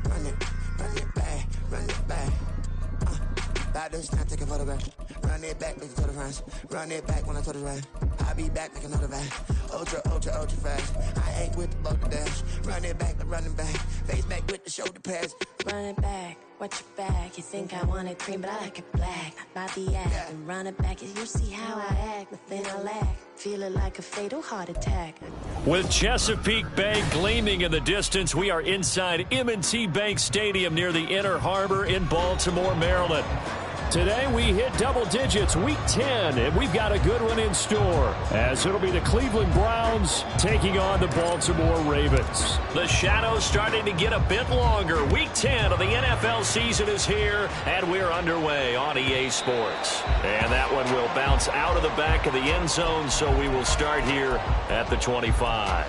run it back. About this time, take a photograph. Run it back, make it to the front. Run it back when I told it right. I'll be back, make another back. Ultra fast. I ain't with the boat to dash. Run it back, I'm running back. Face back with the shoulder pads. Run it back, watch your back. You think I want it cream, but I like it black. About the act and run it back. You see how I act, nothing I lack. Feeling like a fatal heart attack. With Chesapeake Bay gleaming in the distance, we are inside M&T Bank Stadium near the Inner Harbor in Baltimore, Maryland. Today we hit double digits, week 10, and we've got a good one in store, as it'll be the Cleveland Browns taking on the Baltimore Ravens. The shadows starting to get a bit longer. Week 10 of the NFL season is here, and we're underway on EA Sports. And that one will bounce out of the back of the end zone, so we will start here at the 25.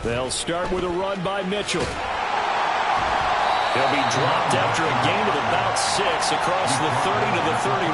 They'll start with a run by Mitchell. He'll be dropped after a gain of about 6 across the 30 to the 31.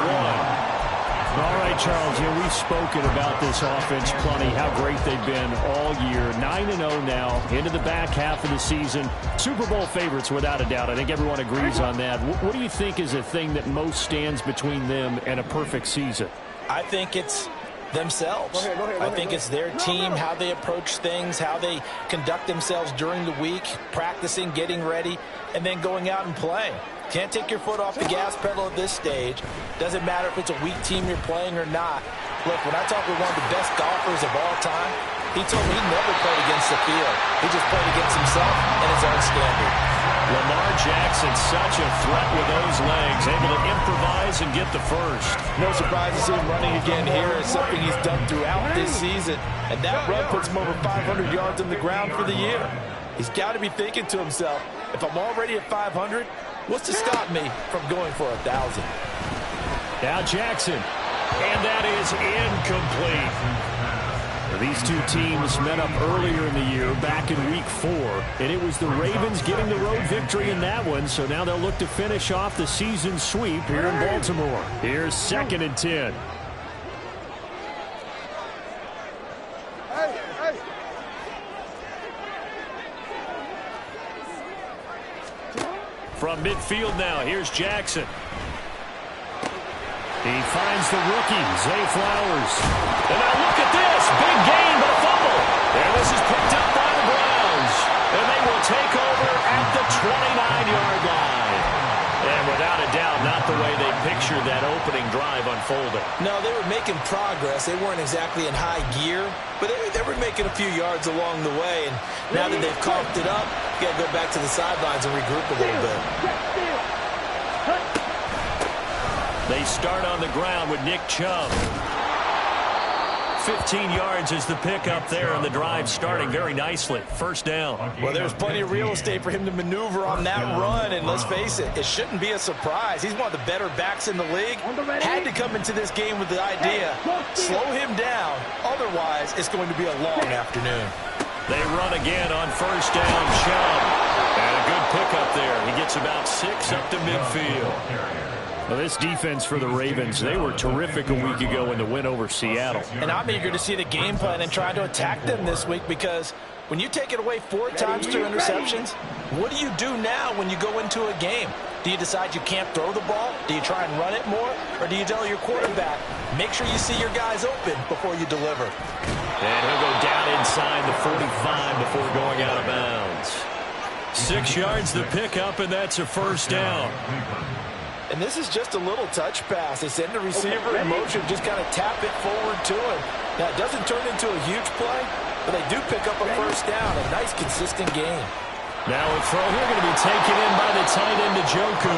All right, Charles, we've spoken about this offense plenty, how great they've been all year. 9-0 now, into the back half of the season. Super Bowl favorites, without a doubt. I think everyone agrees on that. What do you think is the thing that most stands between them and a perfect season? I think it's themselves. I think it's their team, how they approach things, how they conduct themselves during the week, practicing, getting ready, and then going out and playing. Can't take your foot off the gas pedal at this stage. Doesn't matter if it's a weak team you're playing or not. Look, when I talk with one of the best golfers of all time, he told me he never played against the field. He just played against himself and his own standard. Lamar Jackson, such a threat with those legs, able to improvise and get the first. No surprise to see him running again here. It's something he's done throughout this season. And that run puts him over 500 yards on the ground for the year. He's got to be thinking to himself, if I'm already at 500, what's to stop me from going for 1,000? Now Jackson, and that is incomplete. These two teams met up earlier in the year, back in week 4, and it was the Ravens getting the road victory in that one, so now they'll look to finish off the season sweep here in Baltimore. Here's 2nd and 10. From midfield now, here's Jackson. He finds the rookie, Zay Flowers. And now look at this. Big gain, but a fumble. And this is picked up by the Browns. And they will take over at the 29-yard line. And without a doubt, not the way they pictured that opening drive unfolding. No, they were making progress. They weren't exactly in high gear, but they were making a few yards along the way. And now that they've coughed it up, you got to go back to the sidelines and regroup a little bit. They start on the ground with Nick Chubb. 15 yards is the pickup there, and the drive starting very nicely. First down. Well, there's plenty of real estate for him to maneuver on that run, and let's face it, it shouldn't be a surprise. He's one of the better backs in the league. Had to come into this game with the idea, slow him down. Otherwise, it's going to be a long afternoon. They run again on first down, Chubb. And a good pickup there. He gets about 6 up to midfield. Well, this defense for the Ravens, they were terrific a week ago in the win over Seattle. And I'm eager to see the game plan and try to attack them this week, because when you take it away 4 times through interceptions, what do you do now when you go into a game? Do you decide you can't throw the ball? Do you try and run it more? Or do you tell your quarterback, make sure you see your guys open before you deliver? And he'll go down inside the 45 before going out of bounds. 6 yards the pickup, and that's a first down. And this is just a little touch pass. They send the receiver in motion, just kind of tap it forward to him. Now, it doesn't turn into a huge play, but they do pick up a first down. A nice, consistent game. Now a throw here going to be taken in by the tight end, Njoku.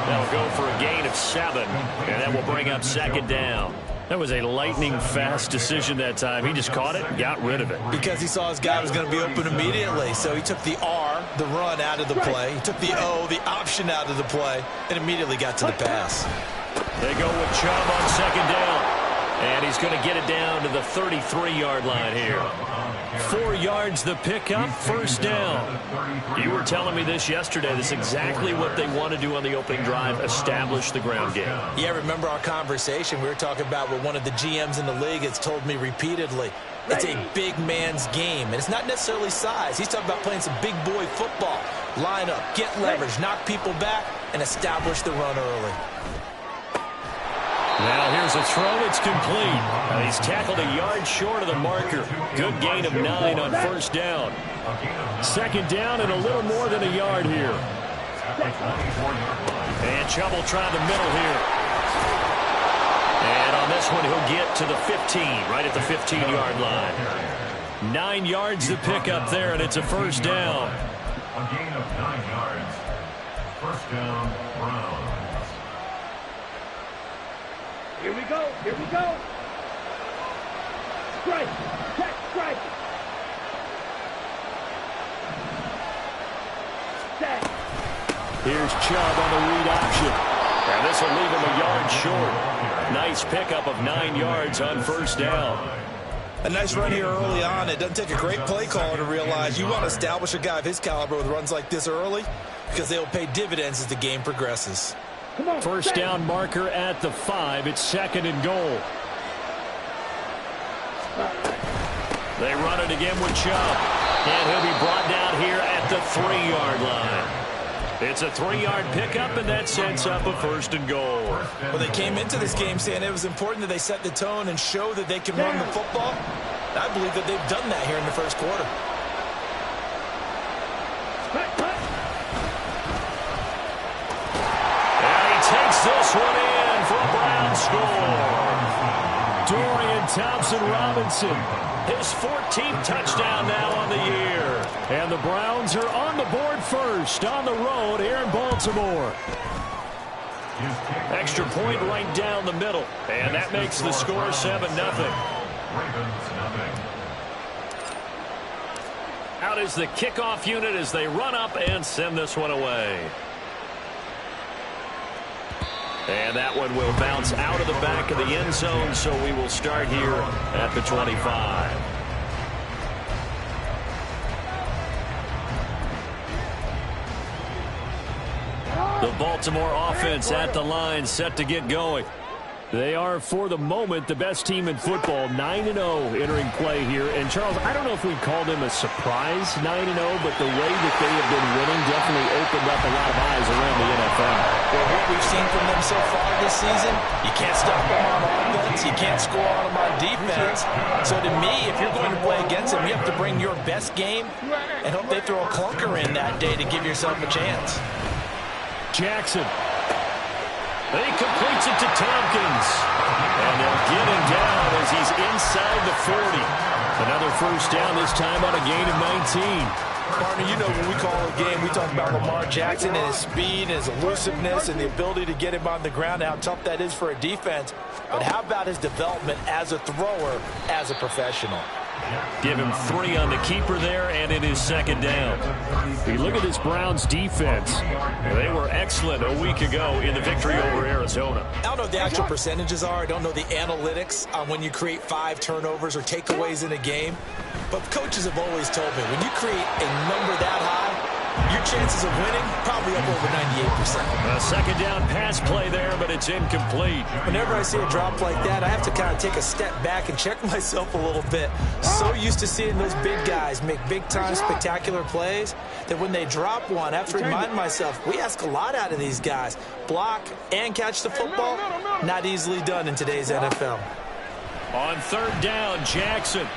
That'll go for a gain of 7, and that will bring up 2nd down. That was a lightning-fast decision that time. He just caught it and got rid of it. Because he saw his guy was going to be open immediately. So he took the R, the run, out of the play. He took the O, the option, out of the play, and immediately got to the pass. They go with Chubb on 2nd down. And he's going to get it down to the 33-yard line here. 4 yards the pickup, first down. You were telling me this yesterday. This is exactly what they want to do on the opening drive, establish the ground game. Yeah, remember our conversation. We were talking about what one of the GMs in the league has told me repeatedly. It's a big man's game, and it's not necessarily size. He's talking about playing some big boy football. Line up, get leverage, knock people back, and establish the run early. Now here's a throw. It's complete. Now he's tackled a yard short of the marker. Good gain of 9 on first down. Second down and a little more than a yard here. And Chubb will try the middle here. And on this one, he'll get to the 15, right at the 15-yard line. 9 yards to pick up there, and it's a first down. A gain of 9 yards. First down, Browns. Here we go. Here we go. Strike. Check. Strike. Set. Here's Chubb on the read option. And this will leave him a yard short. Nice pickup of 9 yards on first down. A nice run here early on. It doesn't take a great play caller to realize you want to establish a guy of his caliber with runs like this early because they'll pay dividends as the game progresses. First down marker at the 5. It's second and goal. They run it again with Chubb. And he'll be brought down here at the 3-yard line. It's a 3-yard pickup, and that sets up a first and goal. Well, they came into this game saying it was important that they set the tone and show that they can run the football. I believe that they've done that here in the first quarter. And he takes this one in for a Browns score. Dorian Thompson-Robinson, his 14th touchdown now on the year. And the Browns are on the board first on the road here in Baltimore. Extra point right down the middle. And that makes the score 7-0. Out is the kickoff unit as they run up and send this one away. And that one will bounce out of the back of the end zone, so we will start here at the 25. The Baltimore offense at the line, set to get going. They are, for the moment, the best team in football, 9-0 entering play here. And, Charles, I don't know if we'd call them a surprise 9-0, but the way that they have been winning definitely opened up a lot of eyes around the NFL. Well, what we've seen from them so far this season, you can't stop them on offense, you can't score on them on defense. So to me, if you're going to play against them, you have to bring your best game and hope they throw a clunker in that day to give yourself a chance. Jackson. He completes it to Tompkins. And they'll get him down as he's inside the 40. Another first down, this time on a gain of 19. Partner, you know when we call a game, we talk about Lamar Jackson and his speed and his elusiveness and the ability to get him on the ground and how tough that is for a defense. But how about his development as a thrower, as a professional? Give him 3 on the keeper there, and it is second down. You look at this Browns defense. They were excellent a week ago in the victory over Arizona. I don't know what the actual percentages are. I don't know the analytics on when you create 5 turnovers or takeaways in a game. But coaches have always told me, when you create a number that high, your chances of winning probably up over 98%. A second down pass play there, but it's incomplete. Whenever I see a drop like that, I have to kind of take a step back and check myself a little bit. So used to seeing those big guys make big-time spectacular plays that when they drop one, I have to remind myself, we ask a lot out of these guys. Block and catch the football, not easily done in today's NFL. On third down, Jackson.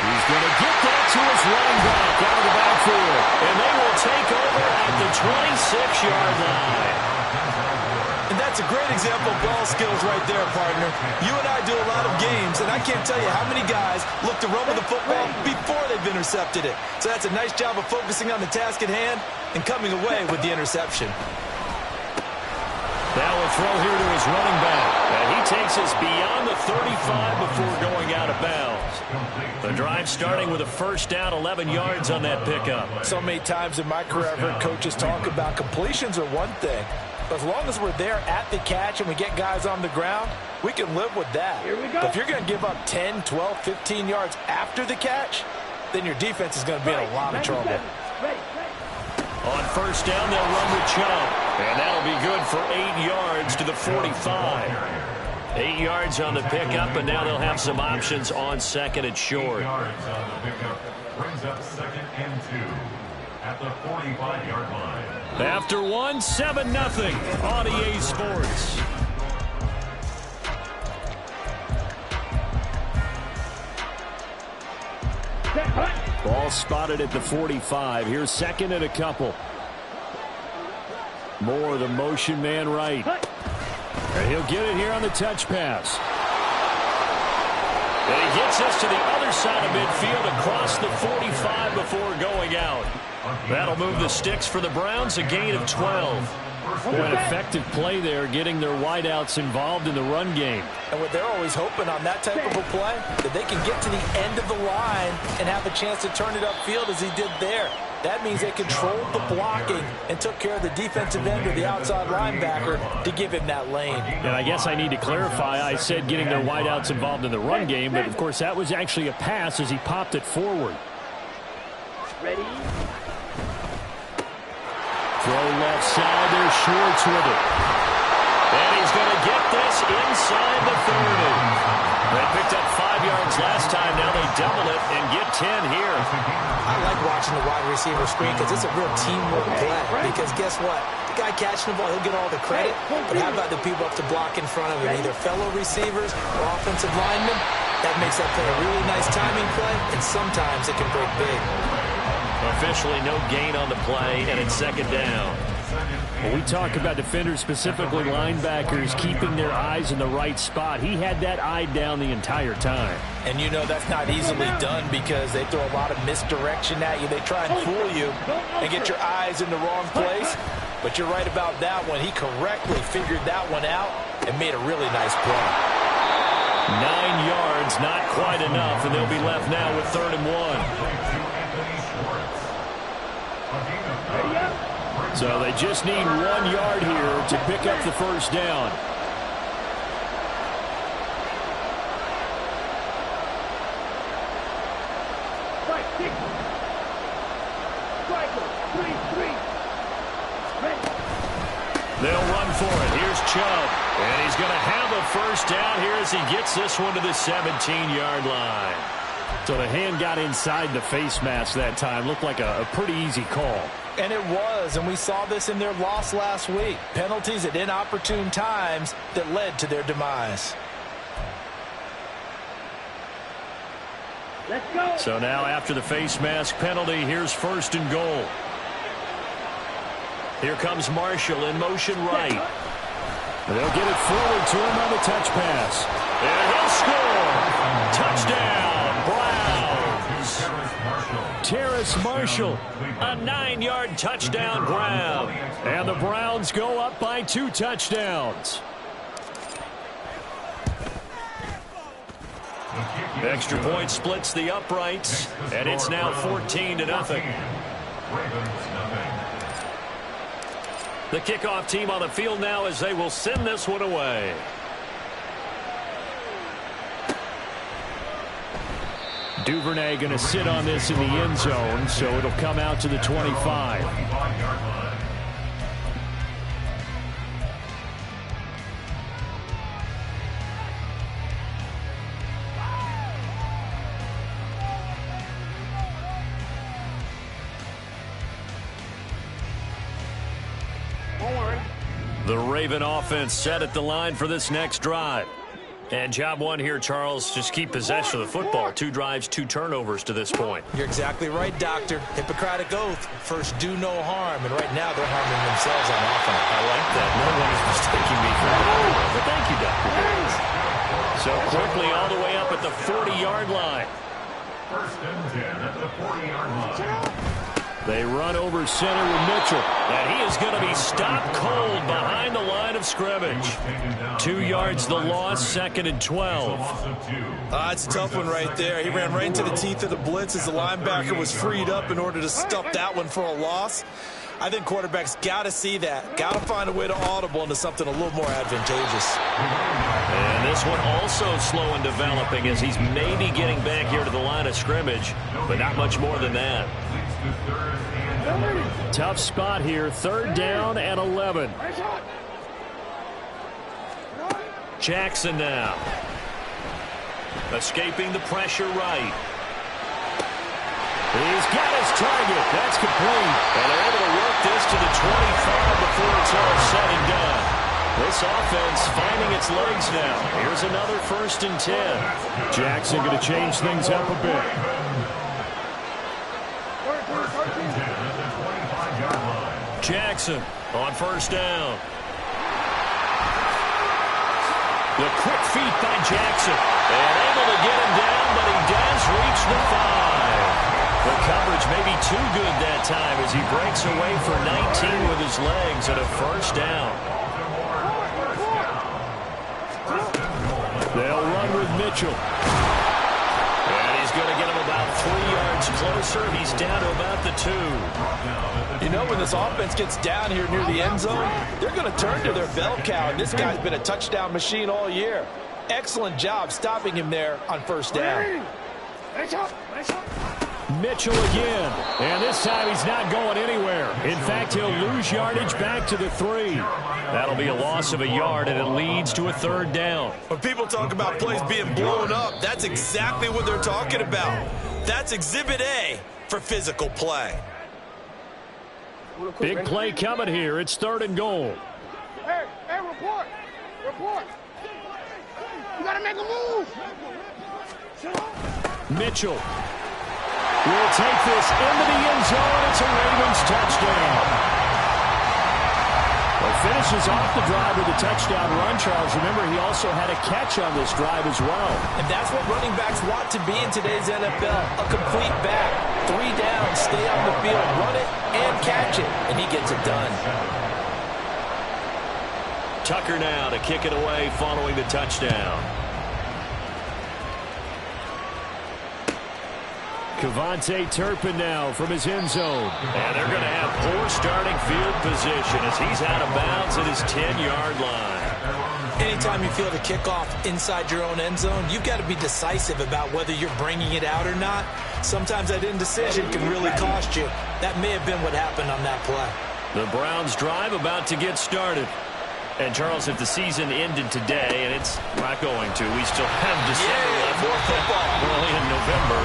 He's going to get that to his running back out of the backfield. And they will take over at the 26-yard line. And that's a great example of ball skills right there, partner. You and I do a lot of games, and I can't tell you how many guys look to run with the football before they've intercepted it. So that's a nice job of focusing on the task at hand and coming away with the interception. Now a throw here to his running back. And he takes us beyond the 35 before going out of bounds. The drive starting with a first down, 11 yards on that pickup. So many times in my career, I've heard coaches talk about completions are one thing, As long as we're there at the catch and we get guys on the ground, we can live with that. Here we go. But if you're going to give up 10, 12, 15 yards after the catch, then your defense is going to be in a lot of trouble. Ready. On first down, they'll run with Chubb. And that'll be good for 8 yards to the 45. 8 yards on the pickup, and now they'll have some options on second and short. 8 yards on the pickup brings up 2nd and 2 at the 45-yard line. After 1, 7-0 on EA Sports. Ball spotted at the 45. Here's 2nd and a couple. Moore, the motion man right. And he'll get it here on the touch pass. And he gets us to the other side of midfield across the 45 before going out. That'll move the sticks for the Browns, a gain of 12. An effective play there, getting their wideouts involved in the run game. And what they're always hoping on that type of a play, that they can get to the end of the line and have a chance to turn it upfield as he did there. That means they controlled the blocking and took care of the defensive end or the outside linebacker to give him that lane. And I guess I need to clarify, I said getting their wideouts involved in the run game, but of course that was actually a pass as he popped it forward. Ready. Throw left side, there's Schwartz with it. And he's going to get this inside the 30. They picked up 5 yards last time. Now they double it and get 10 here. I like watching the wide receiver screen because it's a real teamwork play. Because guess what? The guy catching the ball, he'll get all the credit. But how about the people up to block in front of him? Either fellow receivers or offensive linemen. That makes that play a really nice timing play. And sometimes it can break big. Officially no gain on the play, and it's 2nd down. When we talk about defenders, specifically linebackers, keeping their eyes in the right spot, he had that eye down the entire time. And you know that's not easily done because they throw a lot of misdirection at you. They try and fool you and get your eyes in the wrong place. But you're right about that one. He correctly figured that one out and made a really nice play. 9 yards, not quite enough, and they'll be left now with 3rd and 1. So they just need 1 yard here to pick up the first down. They'll run for it. Here's Chubb. And he's going to have a first down here as he gets this one to the 17-yard line. So the hand got inside the face mask that time. Looked like a pretty easy call. And it was, and we saw this in their loss last week. Penalties at inopportune times that led to their demise. Let's go. So now after the face mask penalty, here's 1st and goal. Here comes Marshall in motion right. And they'll get it forward to him on the touch pass. And he'll score. Touchdown, Browns. Terrace Marshall, a 9-yard touchdown grab. And the Browns go up by 2 touchdowns. Extra point splits the uprights, and it's now 14-0. The kickoff team on the field now as they will send this one away. Duvernay going to sit on this in the end zone, so it'll come out to the 25. The Raven offense set at the line for this next drive. And job one here, Charles, just keep possession of the football. 2 drives, 2 turnovers to this point. You're exactly right, Doctor. Hippocratic oath. First, do no harm. And right now, they're harming themselves on offense. I like that. No one is mistaking me for that. But thank you, Dr. Davis. So quickly all the way up at the 40-yard line. 1st and 10 at the 40-yard line. They run over center with Mitchell. And he is going to be stopped cold behind the line of scrimmage. 2 yards the loss, 2nd and 12. It's a tough one right there. He ran right into the teeth of the blitz as the linebacker was freed up in order to stuff that one for a loss. I think quarterbacks got to see that. Got to find a way to audible into something a little more advantageous. And this one also slow in developing as he's maybe getting back here to the line of scrimmage, but not much more than that. Tough spot here, 3rd down and 11. Jackson now. Escaping the pressure right. He's got his target. That's complete. And they're able to work this to the 25 before it's all said and done. This offense finding its legs now. Here's another 1st and 10. Jackson going to change things up a bit. Jackson on 1st down. The quick feet by Jackson. And able to get him down, but he does reach the 5. The coverage may be too good that time as he breaks away for 19 with his legs and a 1st down. They'll run with Mitchell. And he's going to get him about 3 yards closer. He's down to about the 2. You know, when this offense gets down here near the end zone, they're going to turn to their bell cow, and this guy's been a touchdown machine all year. Excellent job stopping him there on 1st down. Mitchell again, and this time he's not going anywhere. In fact, he'll lose yardage back to the 3. That'll be a loss of a yard, and it leads to a 3rd down. When people talk about plays being blown up, that's exactly what they're talking about. That's Exhibit A for physical play. Big play coming here. It's 3rd and goal. Hey, report. You got to make a move. Mitchell will take this into the end zone. It's a Ravens touchdown. Well, finishes off the drive with a touchdown run, Charles. Remember, he also had a catch on this drive as well. And that's what running backs want to be in today's NFL, a complete back. 3 down, stay on the field, run it, and catch it. And he gets it done. Tucker now to kick it away following the touchdown. Kevontae Turpin now from his end zone. And they're going to have poor starting field position as he's out of bounds at his 10-yard line. Anytime you feel the kickoff inside your own end zone, you've got to be decisive about whether you're bringing it out or not. Sometimes that indecision can really cost you. That may have been what happened on that play. The Browns drive about to get started. And, Charles, if the season ended today, and it's not going to, we still have December left. More football. Early in November.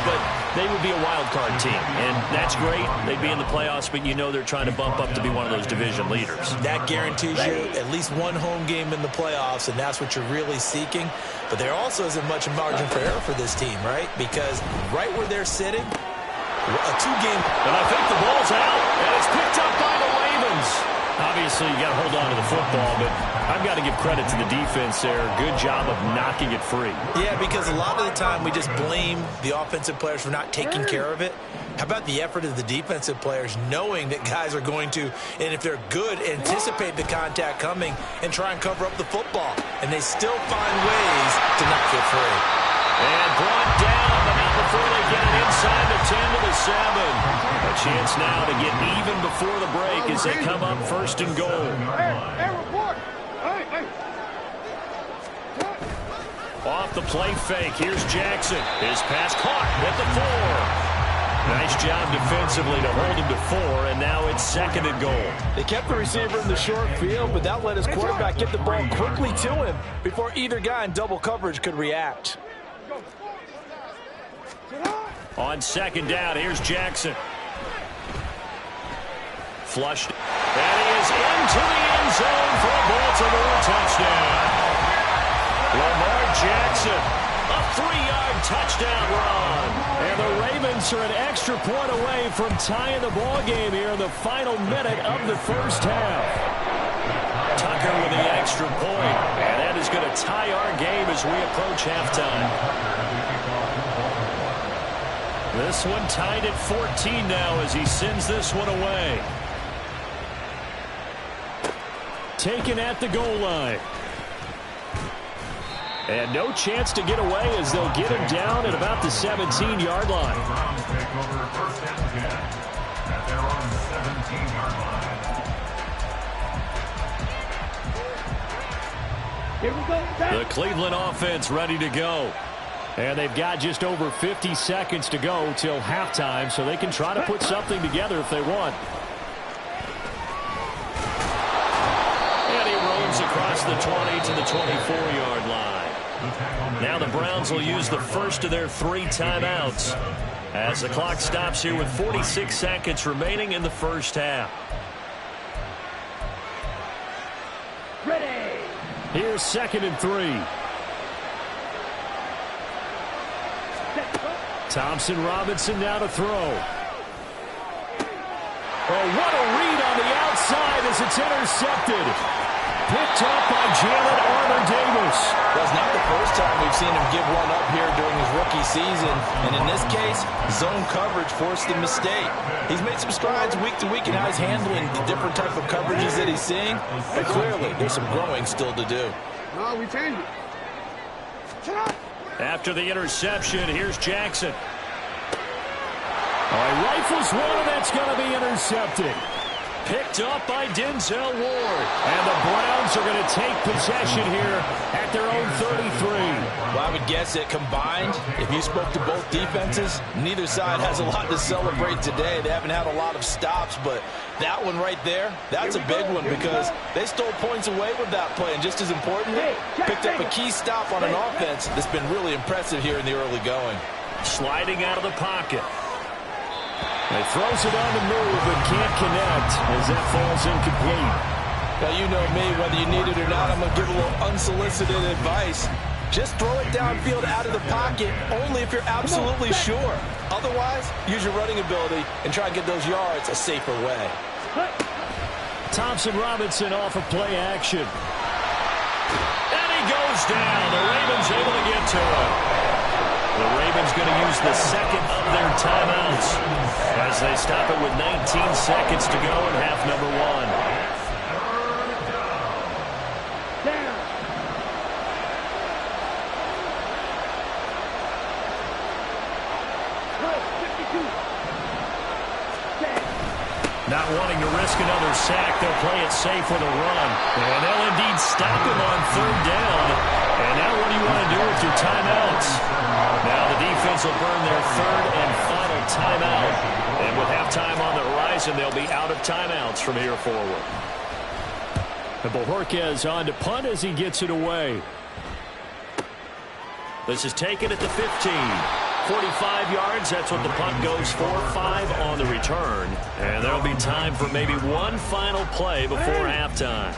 But they would be a wild card team. And that's great. They'd be in the playoffs, but you know they're trying to bump up to be one of those division leaders. That guarantees you at least one home game in the playoffs, and that's what you're really seeking. But there also isn't much margin for error for this team, right? Because right where they're sitting, a 2-game. And I think the ball's out, and it's picked up by the Ravens. Obviously, you got to hold on to the football, but I've got to give credit to the defense there. Good job of knocking it free. Yeah, because a lot of the time we just blame the offensive players for not taking care of it. How about the effort of the defensive players knowing that guys are going to, and if they're good, anticipate the contact coming and try and cover up the football. And they still find ways to not get free. And brought down, but not before they get it inside the 10 to the 7. A chance now to get even before the break as they come up 1st and goal. Hey, report. Hey. Off the play fake, here's Jackson. His pass caught at the 4. Nice job defensively to hold him to 4, and now it's 2nd and goal. They kept the receiver in the short field, but that let his quarterback get the ball quickly to him before either guy in double coverage could react. On 2nd down, here's Jackson. Flushed. And he is into the end zone for a Baltimore touchdown. Lamar Jackson, a 3-yard touchdown run. And the Ravens are an extra point away from tying the ball game here in the final minute of the 1st half. Tucker with the extra point, and that is going to tie our game as we approach halftime. This one tied at 14 now as he sends this one away. Taken at the goal line. And no chance to get away as they'll get him down at about the 17-yard line. 15-yard line. Here we go. The Cleveland offense ready to go. And they've got just over 50 seconds to go till halftime, so they can try to put something together if they want. And he roams across the 20 to the 24-yard line. Now the Browns will use the first of their 3 timeouts as the clock stops here with 46 seconds remaining in the first half. Ready. Here's 2nd and 3. Thompson Robinson now to throw. Oh, what a read on the outside as it's intercepted. Picked up by Jalen Armour-Davis. That's not the first time we've seen him give one up here during his rookie season. And in this case, zone coverage forced the mistake. He's made some strides week to week in how he's handling the different type of coverages that he's seeing. But clearly, there's some growing still to do. No, we changed it. Shut up. After the interception, here's Jackson. Oh, he rifles one, and that's going to be intercepted. Picked up by Denzel Ward. And the Browns are going to take possession here at their own 33. Well, I would guess that combined, if you spoke to both defenses, neither side has a lot to celebrate today. They haven't had a lot of stops, but that one right there, that's a big one because they stole points away with that play. And just as importantly, picked up a key stop on an offense that's been really impressive here in the early going. Sliding out of the pocket. He throws it on the move, but can't connect as that falls incomplete. Now, you know me, whether you need it or not, I'm going to give a little unsolicited advice. Just throw it downfield out of the pocket only if you're absolutely sure. Otherwise, use your running ability and try and get those yards a safer way. Thompson Robinson off of play action. And he goes down. The Ravens able to get to him. The Ravens going to use the second of their timeouts as they stop it with 19 seconds to go in half number 1. Not wanting to risk another sack, they'll play it safe with a run. And they'll indeed stop him on 3rd down. And now what do you want to do with your timeouts? Now the defense will burn their 3rd and final timeout. And with halftime on the horizon, they'll be out of timeouts from here forward. And Bojorquez on to punt as he gets it away. This is taken at the 15. 45 yards, that's what the punt goes for. 5 on the return. And there'll be time for maybe one final play before halftime.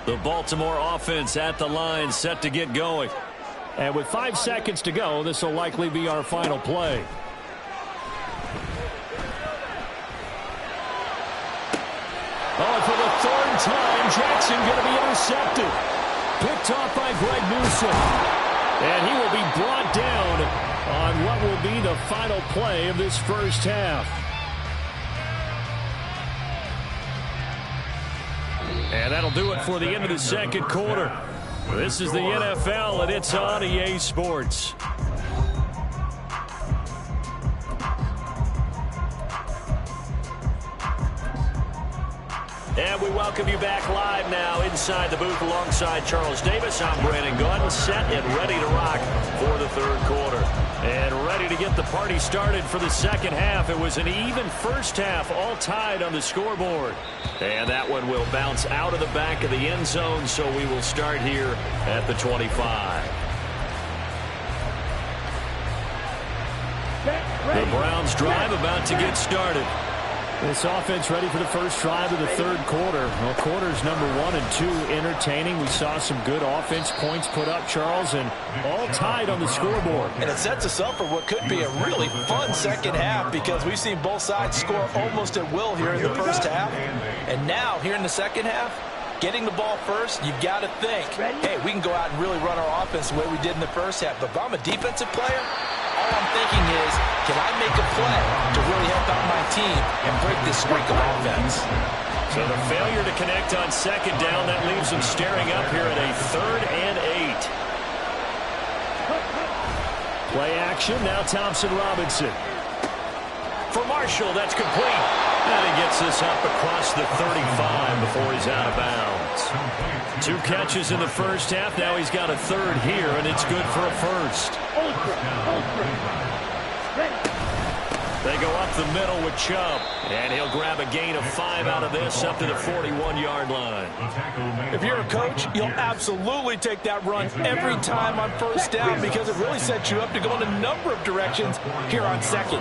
The Baltimore offense at the line, set to get going. And with 5 seconds to go, this will likely be our final play. Oh, for the 3rd time, Jackson going to be intercepted. Picked off by Greg Newsome. And he will be brought down on what will be the final play of this first half. And that'll do it for the end of the second quarter. This is the NFL, and it's on EA Sports. And we welcome you back live now inside the booth alongside Charles Davis. I'm Brandon Gaudin, set and ready to rock for the 3rd quarter. And ready to get the party started for the second half. It was an even first half, all tied on the scoreboard. And that one will bounce out of the back of the end zone, so we will start here at the 25. The Browns drive about to get started. This offense ready for the first drive of the 3rd quarter. Well, quarters number 1 and 2 entertaining. We saw some good offense points put up, Charles, and all tied on the scoreboard. And it sets us up for what could be a really fun second half because we've seen both sides score almost at will here in the first half. And now, here in the second half, getting the ball first, you've got to think, hey, we can go out and really run our offense the way we did in the first half. But if I'm a defensive player, all I'm thinking is, can I make a play to really help out my team and break this streak of offense? So the failure to connect on 2nd down, that leaves them staring up here at a 3rd and 8. Play action, now Thompson Robinson. For Marshall, that's complete. And he gets this up across the 35 before he's out of bounds. 2 catches in the first half. Now he's got a third here, and it's good for a first. They go up the middle with Chubb, and he'll grab a gain of 5 out of this up to the 41-yard line. If you're a coach, you'll absolutely take that run every time on first down because it really sets you up to go in a number of directions here on second.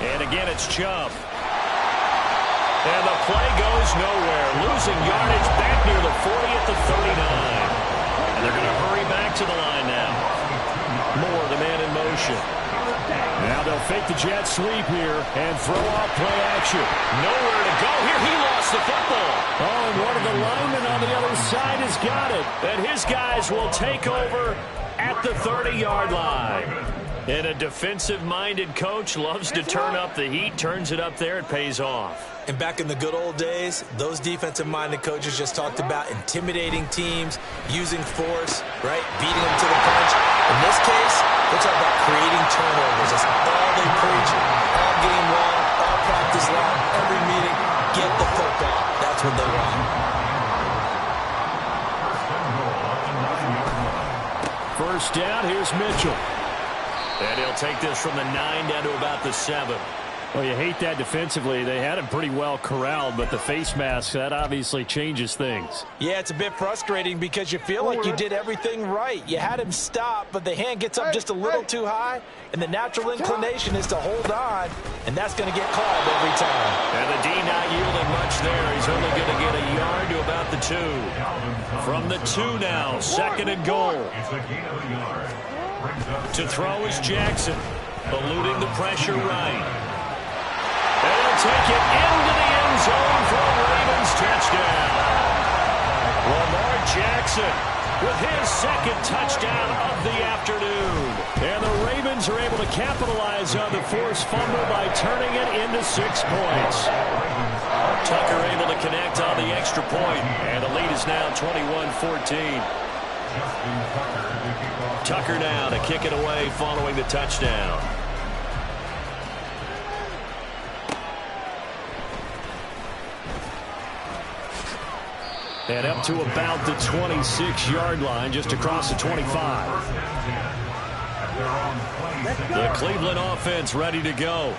And again, it's Chubb. And the play goes nowhere. Losing yardage back near the 40 at the 39. And they're going to hurry back to the line now. Moore, the man in motion. Now they'll fake the jet sweep here and throw off play action. Nowhere to go here. He lost the football. Oh, and one of the linemen on the other side has got it. And his guys will take over at the 30-yard line. And a defensive-minded coach loves to turn up the heat, turns it up there, it pays off. And back in the good old days, those defensive-minded coaches just talked about intimidating teams, using force, right, beating them to the punch. In this case, they're talking about creating turnovers. That's all they preach, all game long, all practice long, every meeting. Get the football. That's what they want. First down, here's Mitchell. And he'll take this from the 9 down to about the 7. Well, you hate that defensively. They had him pretty well corralled, but the face mask, that obviously changes things. Yeah, it's a bit frustrating because you feel like you did everything right. You had him stop, but the hand gets up just a little too high, and the natural inclination is to hold on, and that's going to get called every time. And the D not yielding much there. He's only going to get a yard to about the 2. From the 2 now, 2nd and goal. To throw is Jackson, eluding the pressure right. And he'll take it into the end zone for a Ravens touchdown. Lamar Jackson with his 2nd touchdown of the afternoon. And the Ravens are able to capitalize on the forced fumble by turning it into 6 points. Tucker able to connect on the extra point, and the lead is now 21-14. Tucker now to kick it away following the touchdown. And up to about the 26-yard line, just across the 25. The Cleveland offense ready to go.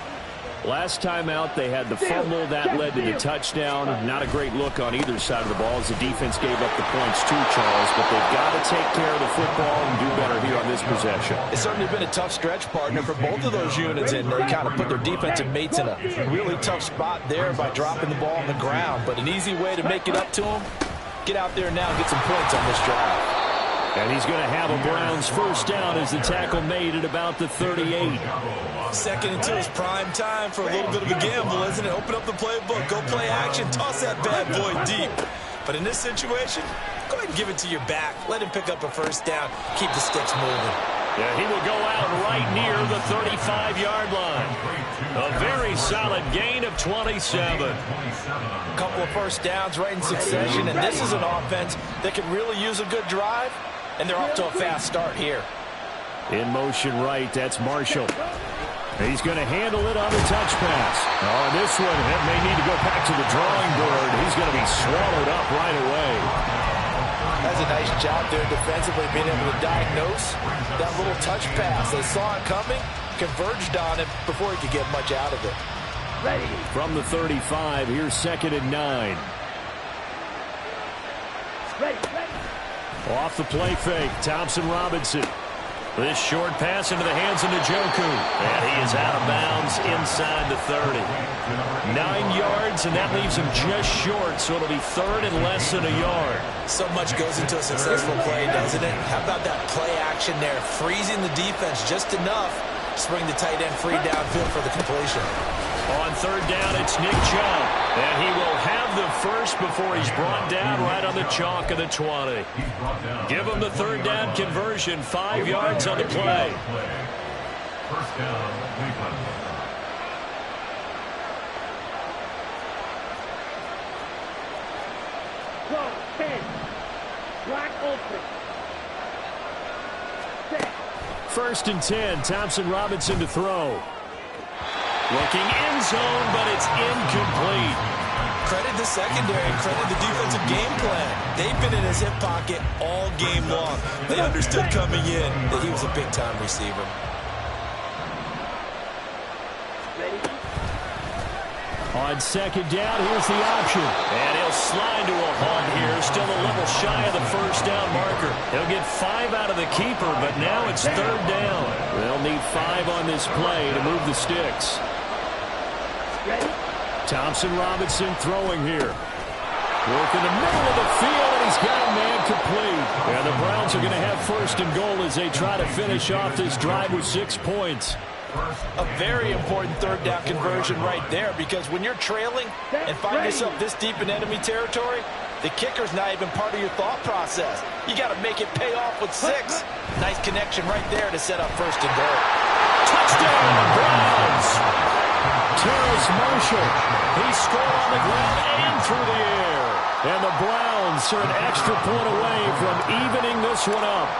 Last time out, they had the fumble. That led to the touchdown. Not a great look on either side of the ball as the defense gave up the points too, Charles. But they've got to take care of the football and do better here on this possession. It's certainly been a tough stretch, partner, for both of those units, and they kind of put their defensive mates in a really tough spot there by dropping the ball on the ground. But an easy way to make it up to them, get out there now and get some points on this drive. And he's going to have a Browns first down as the tackle made at about the 38. 2nd and 2 is prime time for a little bit of a gamble, isn't it? Open up the playbook, go play action, toss that bad boy deep. But in this situation, go ahead and give it to your back. Let him pick up a first down. Keep the sticks moving. Yeah, he will go out right near the 35-yard line. A very solid gain of 27. A couple of first downs right in succession, and this is an offense that could really use a good drive, and they're off to a fast start here. In motion right, that's Marshall. He's going to handle it on the touch pass. Oh, this one may need to go back to the drawing board. He's going to be swallowed up right away. That's a nice job there defensively, being able to diagnose that little touch pass. They saw it coming, converged on it before he could get much out of it. Ready. From the 35, here's 2nd and 9. Ready. Off the play fake, Thompson Robinson. This short pass into the hands of Njoku. And he is out of bounds inside the 30. 9 yards, and that leaves him just short, so it'll be 3rd and less than a yard. So much goes into a successful play, doesn't it? How about that play action there? Freezing the defense just enough to bring the tight end free downfield for the completion. On 3rd down, it's Nick Chubb. And he will have the first before he's brought down right on the chalk of the 20. Give him the 3rd down conversion, 5 yards on the play. First down, Cleveland. Go, 10. Black open. Set. 1st and 10, Thompson Robinson to throw. Looking end zone, but it's incomplete. Credit the secondary and credit the defensive game plan. They've been in his hip pocket all game long. They understood coming in that he was a big-time receiver. On second down, here's the option. And he'll slide to a halt here, still a little shy of the first down marker. He'll get 5 out of the keeper, but now it's third down. They'll need 5 on this play to move the sticks. Thompson Robinson throwing here. Work in the middle of the field, and he's got a man complete. And the Browns are going to have first and goal as they try to finish off this drive with 6 points. A very important third down conversion right there, because when you're trailing and find yourself this deep in enemy territory, the kicker's not even part of your thought process. You got to make it pay off with 6. Nice connection right there to set up first and goal. Touchdown, Browns! Terrace Marshall, he scored on the ground and through the air. And the Browns are an extra point away from evening this one up.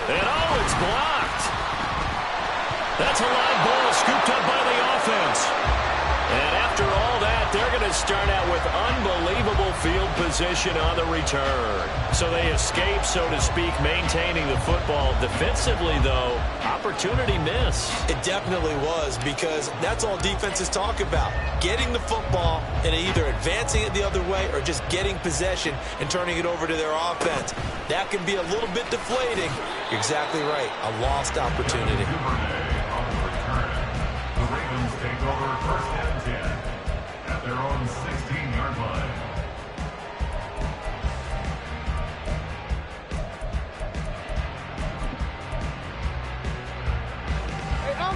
And oh, it's blocked. That's a live ball scooped up by the offense. And after all that, they're going to start out with unbelievable field position on the return. So they escape, so to speak, maintaining the football. Defensively, though, opportunity miss. It definitely was, because that's all defenses talk about. Getting the football and either advancing it the other way or just getting possession and turning it over to their offense. That can be a little bit deflating. You're exactly right. A lost opportunity. The Ravens take over first and 10 at their own 16-yard line.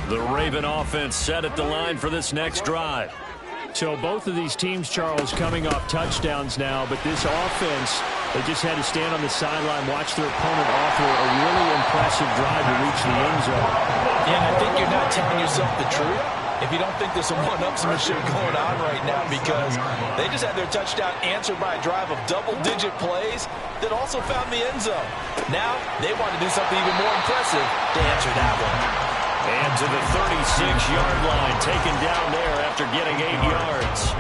The Raven offense set at the line for this next drive. So both of these teams, Charles, coming off touchdowns now, but this offense, they just had to stand on the sideline, watch their opponent offer a really impressive drive to reach the end zone. Yeah, and I think you're not telling yourself the truth if you don't think there's some one-upsmanship going on right now, because they just had their touchdown answered by a drive of double-digit plays that also found the end zone. Now they want to do something even more impressive to answer that one. And to the 36-yard line, taken down there after getting 8 yards.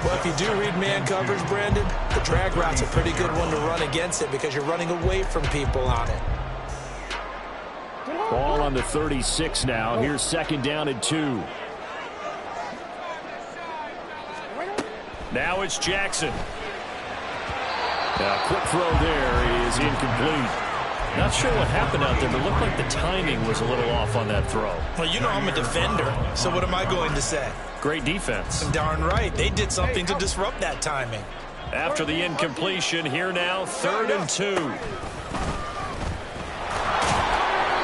Well, if you do read man coverage, Brandon, the drag route's a pretty good one to run against it because you're running away from people on it. Ball on the 36 now. Here's second down and 2. Now it's Jackson. A quick throw there is incomplete. Not sure what happened out there, but it looked like the timing was a little off on that throw. Well, you know I'm a defender, so what am I going to say? Great defense. Darn right. They did something to disrupt that timing. After the incompletion, here now, 3rd and 2.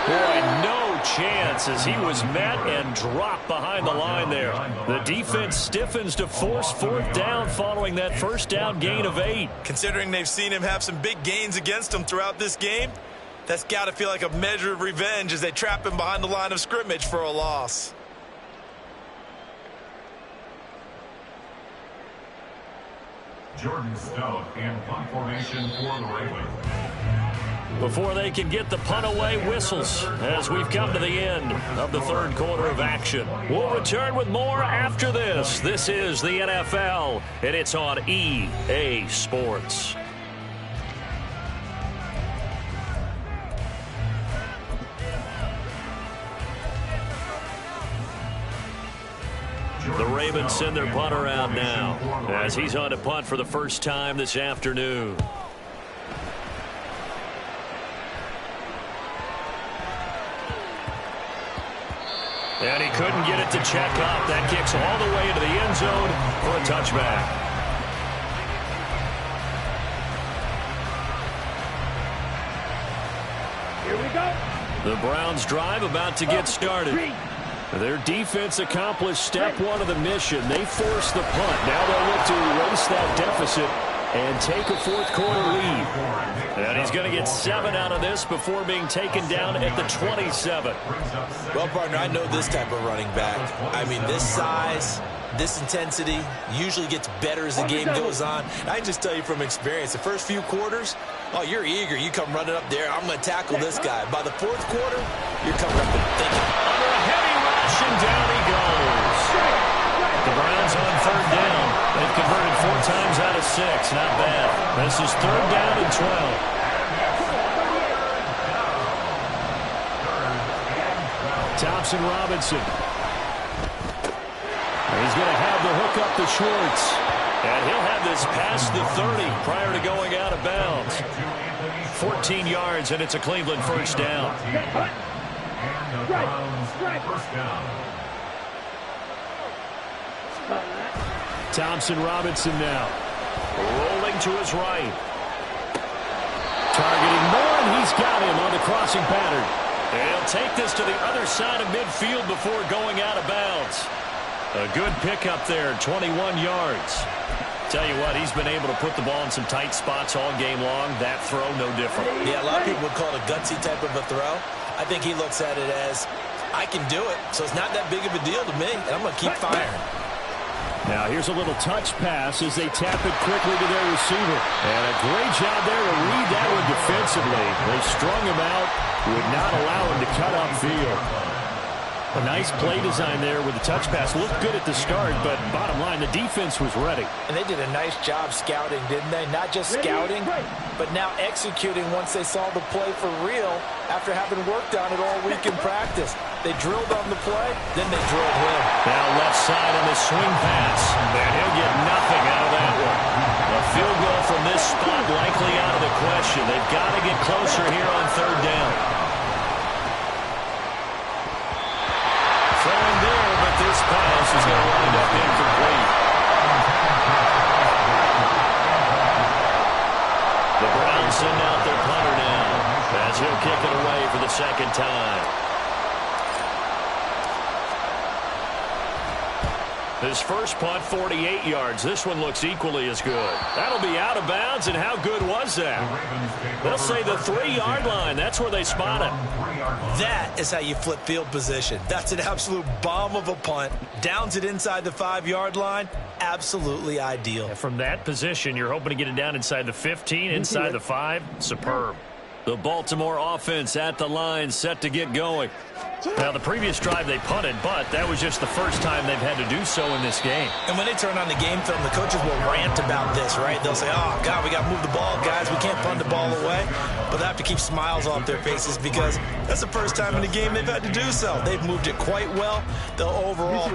Boy, no chance as he was met and dropped behind the line there. The defense stiffens to force 4th down following that first down gain of 8. Considering they've seen him have some big gains against them throughout this game, that's got to feel like a measure of revenge as they trap him behind the line of scrimmage for a loss. Jordan Stout in punt formation for the Ravens. Before they can get the punt away, whistles as we've come to the end of the 3rd quarter of action. We'll return with more after this. This is the NFL, and it's on EA Sports. The Ravens send their punter out now as he's on to punt for the first time this afternoon. And he couldn't get it to check up. That kicks all the way into the end zone for a touchback. Here we go. The Browns drive about to get started. Their defense accomplished step 1 of the mission. They forced the punt. Now they'll look to erase that deficit and take a 4th quarter lead. And he's going to get 7 out of this before being taken down at the 27. Well, partner, I know this type of running back. I mean, this size, this intensity usually gets better as the game goes on. I can just tell you from experience, the first few quarters, oh, you're eager. You come running up there. I'm going to tackle this guy. By the 4th quarter, you're coming up and thinking. Under a heavy rush, and down he goes. The Browns on third down. They've converted 4 times out of 6. Not bad. This is third down and 12. Thompson Robinson. He's going to have the hook up to Schwartz. And he'll have this past the 30 prior to going out of bounds. 14 yards, and it's a Cleveland first down. First down. Thompson Robinson now. Rolling to his right. Targeting Moore, and he's got him on the crossing pattern. And he'll take this to the other side of midfield before going out of bounds. A good pickup there, 21 yards. Tell you what, he's been able to put the ball in some tight spots all game long. That throw, no different. Yeah, a lot of people would call it a gutsy type of a throw. I think he looks at it as, I can do it, so it's not that big of a deal to me, and I'm going to keep firing. Now here's a little touch pass as they tap it quickly to their receiver. And a great job there to read that one defensively. They strung him out, would not allow him to cut upfield. A nice play design there with the touch pass. Looked good at the start, but bottom line, the defense was ready. And they did a nice job scouting, didn't they? Not just scouting, but now executing once they saw the play for real after having worked on it all week in practice. They drilled on the play, then they drilled him. Now left side on the swing pass. And he'll get nothing out of that one. A field goal from this spot likely out of the question. They've got to get closer here on third down. Throwing there, but this pass is going to wind up incomplete. The Browns send out their punter now as he'll kick it away for the second time. His first punt, 48 yards. This one looks equally as good. That'll be out of bounds, and how good was that? They'll say the 3-yard line. That's where they spot him. That is how you flip field position. That's an absolute bomb of a punt. Downs it inside the 5-yard line. Absolutely ideal. And from that position, you're hoping to get it down inside the 15, inside the 5. Superb. The Baltimore offense at the line, set to get going. Now, the previous drive they punted, but that was just the first time they've had to do so in this game. And when they turn on the game film, the coaches will rant about this, right? They'll say, oh, God, we got to move the ball, guys. We can't punt the ball away. But they have to keep smiles off their faces because that's the first time in the game they've had to do so. They've moved it quite well. They'll overall